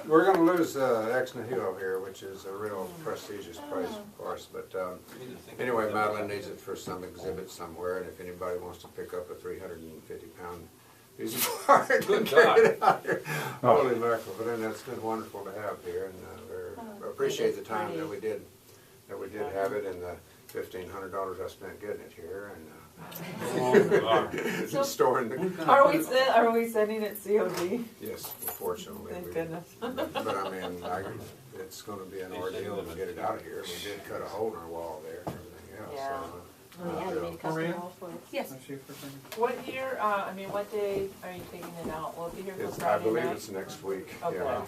we're gonna lose Ex Nihilo here, which is a real prestigious place for us, but anyway, Madeline needs it for some exhibit somewhere, and if anybody wants to pick up a 350-pound piece of art and carry it out here, holy mackerel, but then that's been wonderful to have here, and we appreciate the time that we did have it, and the $1,500 I spent getting it here, and storing the. Are we sending it COD? Yes, unfortunately. Thank goodness. But I mean, it's gonna be an ordeal to get it out of here. We did cut a hole in our wall there and everything else. Yeah. Oh, yeah, you made a custom wall for it. Yes. What year, what day are you taking it out? Will it be here till I Friday believe night? it's next week. Okay. Yeah.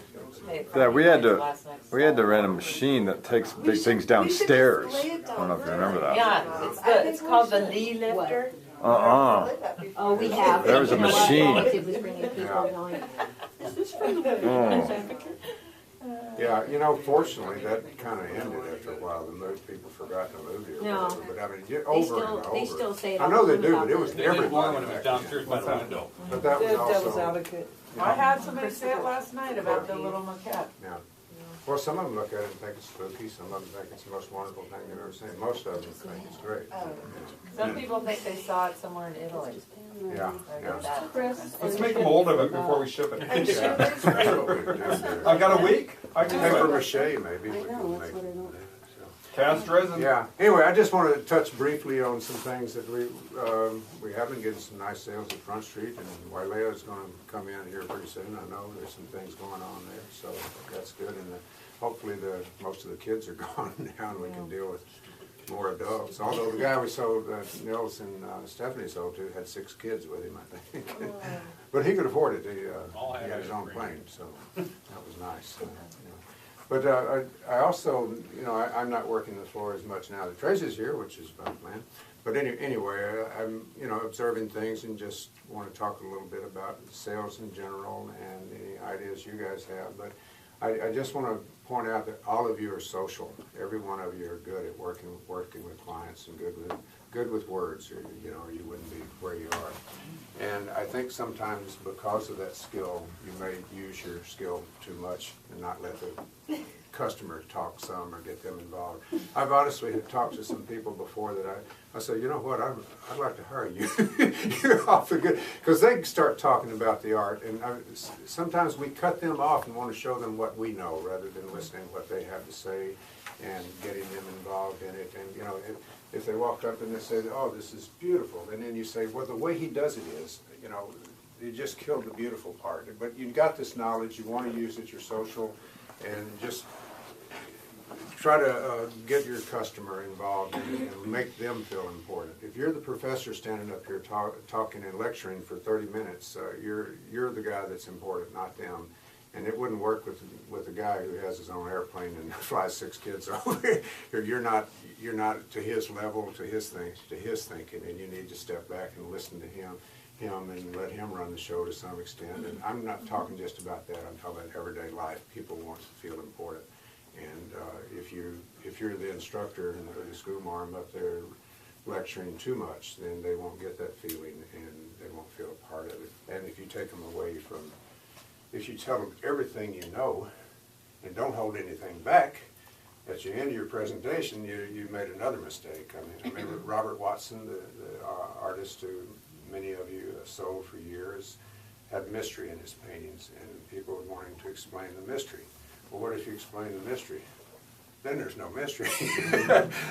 Okay, Yeah, we had Friday to last night. we had to rent a machine that takes big things downstairs. I don't know if you remember that. Yeah, it's good. It's called the Lee Lifter. Oh, we have. There was a You know what? machine. All we did was bring in people going, Yeah, you know, fortunately, that kinda ended after a while. People forgot to move here. No. But I mean, over and over. they still say it I all know the they time do, about but it was that. They did one everybody. when it was downstairs by the window. But that was Devil's also, advocate. I had somebody say it last night about the little maquette. yeah. Well, some of them look at it and think it's spooky, some of them think it's the most wonderful thing they've ever seen. Most of them think it's great. Some people think they saw it somewhere in Italy. Yeah, Or yeah. that. Let's make a mold of it before we ship it. Yeah, that's what we do there. I got a week. I can Paper do it. mache, maybe. we can make it. Cast resin. Yeah, anyway, I just wanted to touch briefly on some things that we have been getting some nice sales at Front Street, and Wailea is gonna come in here pretty soon. I know there's some things going on there, so that's good, and hopefully most of the kids are gone now, and we can deal with more adults. Although the guy we sold, Nils and Stephanie sold to, had 6 kids with him, I think. But he could afford it, he had his own plane, so that was nice. But I also, I'm not working the floor as much now that Tracy's here, which is fun, man. But anyway, I'm, observing things and just want to talk a little bit about sales in general and any ideas you guys have. But I just want to point out that all of you are social. Every one of you are good at working with clients and good with words, or you wouldn't be where you are. And I think sometimes because of that skill, you may use your skill too much and not let the customer talk some or get them involved. I've honestly had talked to some people before that I said, you know what, I'd like to hire you. You're awfully good. Because they start talking about the art, and sometimes we cut them off and want to show them what we know rather than listening to what they have to say and getting them involved in it. And if they walk up and they say, oh, this is beautiful, and then you say, well, the way he does it is, you just killed the beautiful part. But you've got this knowledge, you want to use it, you're social, and just try to get your customer involved and make them feel important. If you're the professor standing up here talking and lecturing for 30 minutes, you're the guy that's important, not them. And it wouldn't work with a guy who has his own airplane and flies 6 kids over here. You're not to his level, to his thinking, and you need to step back and listen to him and let him run the show to some extent. And I'm not talking just about that. I'm talking about everyday life. People want to feel important. And if you're the instructor and the school marm up there lecturing too much, then they won't get that feeling and they won't feel a part of it. And if you take them away from, if you tell them everything you know and don't hold anything back, at the end of your presentation, you made another mistake. I remember Robert Watson, the artist who many of you sold for years, had mystery in his paintings, and people were wanting to explain the mystery. Well, what if you explain the mystery? Then there's no mystery.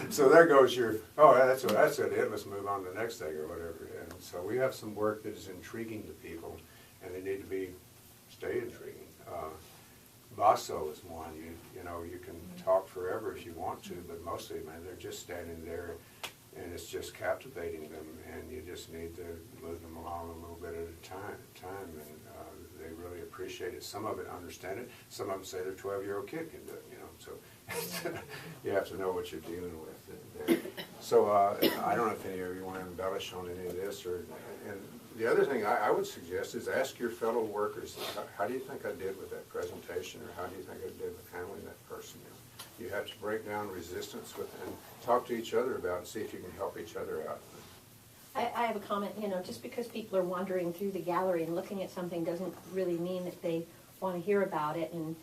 So there goes your, that's it, let's move on to the next thing or whatever. And so we have some work that is intriguing to people, and they need to stay intriguing. Basso is one, you can talk forever if you want to, but mostly, man, they're just standing there, and it's just captivating them, and you just need to move them along a little bit at a time, and they really appreciate it. Some of it understand it. Some of them say their 12-year-old kid can do it, so you have to know what you're dealing with there. So I don't know if any of you want to embellish on any of this, and the other thing I would suggest is ask your fellow workers, how do you think I did with that presentation, or how do you think I did with handling that person? You have to break down resistance and talk to each other about it and see if you can help each other out. I have a comment, just because people are wandering through the gallery and looking at something doesn't really mean that they want to hear about it. And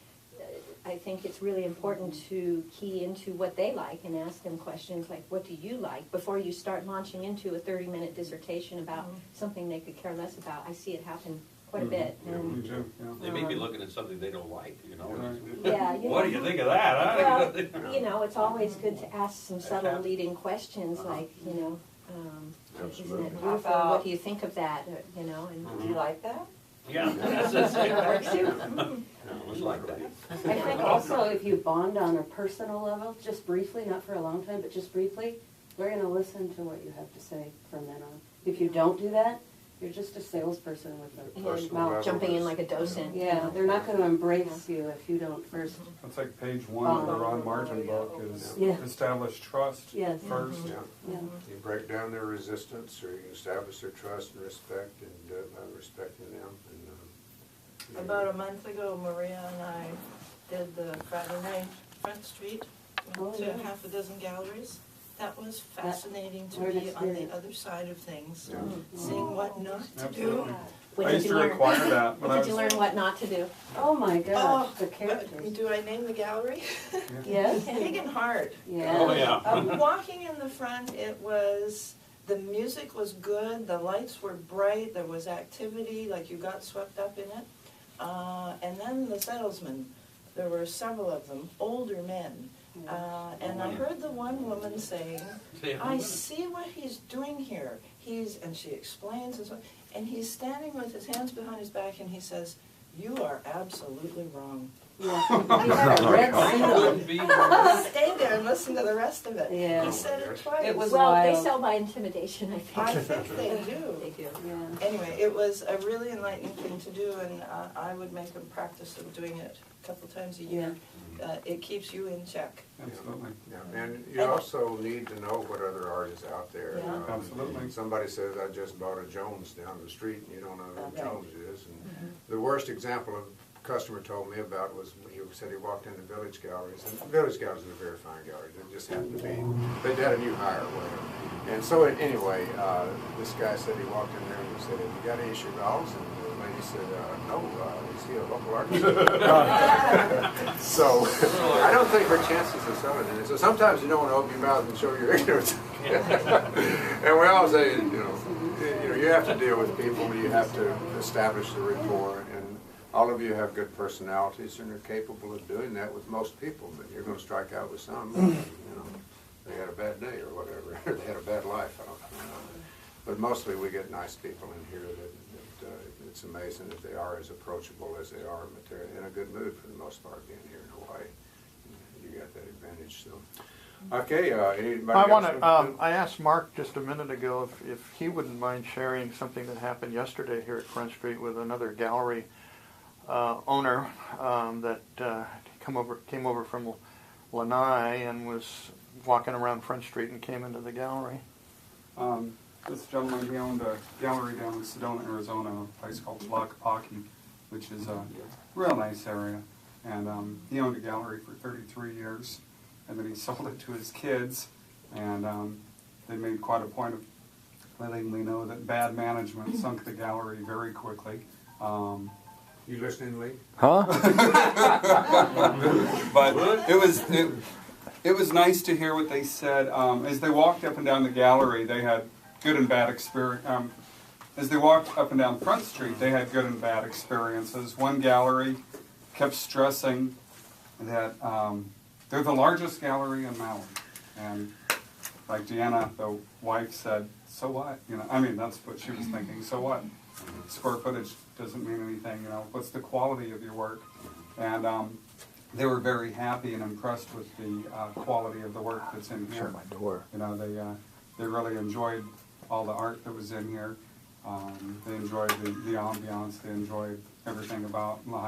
I think it's really important to key into what they like and ask them questions like, what do you like? Before you start launching into a 30-minute dissertation about something they could care less about. I see it happen quite a bit. And, Me too, yeah. They may be looking at something they don't like, you know? yeah, you What know, do you think of that, huh? well, you know, it's always good to ask some subtle leading questions like, you know, isn't Absolutely. it beautiful? What do you think of that? You know, and Do you like that? Yeah, that's it. that works too. It was like that. I think also if you bond on a personal level, just briefly, not for a long time, but just briefly, they're gonna listen to what you have to say from then on. If you don't do that, you're just a salesperson with a Personal mouth. level Jumping in is- like a docent. Yeah, they're not gonna embrace you if you don't first, That's like page 1 of the Ron Margin book is Yeah. establish trust yes, first. Yeah, yeah. you break down their resistance, or you establish their trust and respect, and respecting them. And, About a month ago, Maria and I did the Friday night Front Street Oh, to yeah. half a dozen galleries. That was fascinating to what an be on the experience. other side of things, Yeah. seeing what not to do. Absolutely. What I did used you to learn? require that when I What did you was, learn what not to do? Oh my gosh, the But characters. do I name the gallery? Yes, Big and hard. yeah. Oh, yeah. Walking in the front, the music was good, the lights were bright, there was activity, like you got swept up in it. And then the salesmen, there were several of them, older men. And I heard the one woman saying, I see what he's doing here. And she explains, and he's standing with his hands behind his back and he says, you are absolutely wrong. Yeah. He had a red suit on. Wouldn't be, Stay there and listen to the rest of it. Yeah. He said it twice. It was Well, they wild. sell by intimidation, I think. I think they do. They do. Yeah. Anyway, it was a really enlightening thing to do, and I would make a practice of doing it a couple times a year. It keeps you in check. absolutely. Yeah, and you also need to know what other art is out there. Yeah. Absolutely. Somebody says, I just bought a Jones down the street, and you don't know who Okay. Jones is. And the worst example a customer told me about was when he said he walked into Village Galleries, and Village Galleries is a very fine gallery. They just happened to be, they had a new hire or whatever. And so anyway, this guy said he walked in there and he said, have you got any Chagall's? And the lady said, no, is he a local artist? So I don't think her chances of selling it. So sometimes you don't want to open your mouth and show your ignorance. And we all say, you have to deal with people, you have to establish the rapport, and all of you have good personalities and are capable of doing that with most people, but you're going to strike out with some, they had a bad day or whatever, they had a bad life, I don't know. But mostly we get nice people in here that it's amazing that they are as approachable as they are, but they're in a good mood for the most part being here in Hawaii. You got that advantage, so. Okay, anybody I else? want to. I asked Mark just a minute ago if he wouldn't mind sharing something that happened yesterday here at Front Street with another gallery owner that came over from Lanai and was walking around Front Street and came into the gallery. This gentleman, he owned a gallery down in Sedona, Arizona, a place called Tlaquepaque, which is a real nice area. And he owned a gallery for 33 years, and then he sold it to his kids, and they made quite a point of letting me know that bad management sunk the gallery very quickly. You listening, Lee? Huh? But it was nice to hear what they said. As they walked up and down the gallery, they had good and bad experience. As they walked up and down Front Street, they had good and bad experiences. One gallery kept stressing that they're the largest gallery in Maui, and like Deanna, the wife, said, "So what?" That's what she was thinking. So what? Square footage doesn't mean anything. What's the quality of your work? And they were very happy and impressed with the quality of the work that's in here. Shut my door. They really enjoyed all the art that was in here. They enjoyed the ambiance. They enjoyed everything about Lahaina.